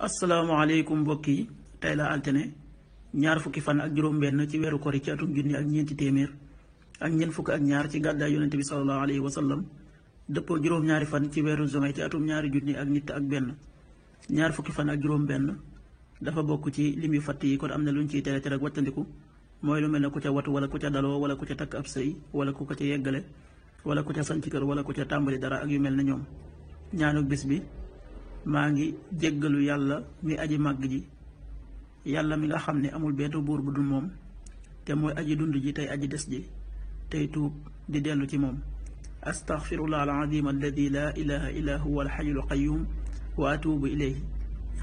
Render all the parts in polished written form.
asalaamaaleykum mbokk yi tey la altine ñaar fukki fan ak juróom-benn ci weeru kori ci atum junni ak ñeenti téeméer ak ñeent fukk ak ñaar ci gàddaay yonente bi sallallahu alayhi wa sallam dëppoo juróom-ñaari fan ci weeru juin ci atum ñaari junni ak nit ak benn ñaar fukki fan ak juróom-benn dafa bokk ci lim yu fatt yi kon am na luñ ciy tere ak wattandiku mooy lu mel ne ku ca watu wala ku ca daloo wala ku ca takk ab sëy wala ku ko ca yeggale wala ku ca sanc kër wala ku ca tàmbali dara ak yu mel ne ñoom. ñaanu bis bi maa ngi jéggalu yàlla mi aji màgg ji yàlla mi nga xam ne amul benn buur bu dul moom te mooy aji dund ji tey aji des ji tey tuub di dellu ci moom astaghfirullah alazim alladi laa ilaha illa huwa alxayul qayyum wa atuubu ilayhi.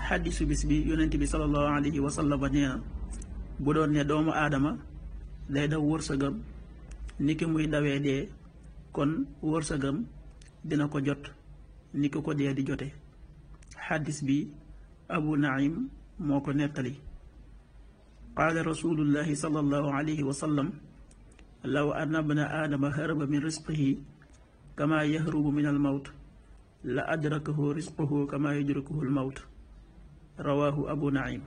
xaddisu bis bi yonent bi sallallahu alayhi wa sallam nee na bu doon ne doomu aadama day daw wërsëgam ni ki muy dawee dee kon wërsëgam dina ko jot ni ki ko dee di jote. xaddis bi abu naim moo ko nettali qaala rasulullahi sallallahu alayhi wa sallam law anna bna aadama haraba min risqihi kama yahrubu min almawt la adrakahu risquhu kama yudrikuhu almawt rawahu abu naim.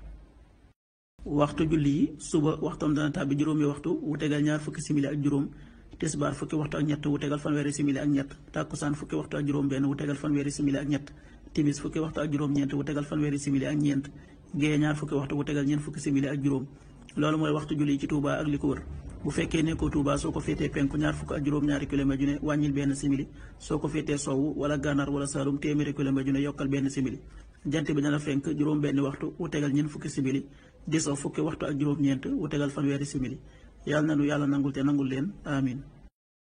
waxtu julli yi suba waxtoom dana tàbbi juróomi waxtu wu tegal ñaar fukki simili ak juróom, tisbaar fukki waxtu ak ñett wu tegal fanweeri simili ak ñett, tàkkusaan fukki waxtu ak juróom benn wu tegal fanweeri simili ak ñett, timis fukki waxtu ak juróom-ñeent wu tegal fanweeri simili ak ñeent, géeye ñaar fukki waxtu wu tegal ñeent fukki simili ak juróom. loolu mooy waxtu julli ci Touba ak li ko wër. bu fekkee nekkoo Touba soo ko féetee penku ñaar fukk ak juróom-ñaari kilomètre ju ne wàññil benn simili, soo ko féetee sowwu wala gànnaar wala Saalum téeméeri kilomètre ju ne yokkal benn simili. jant bi dana fenk juróom benn waxtu wu tegal ñeent fukki simili, di so fukki waxtu ak juróom-ñeent wu tegal fanweeri simili. yàlla na nu yàlla nangul te nangul leen amin.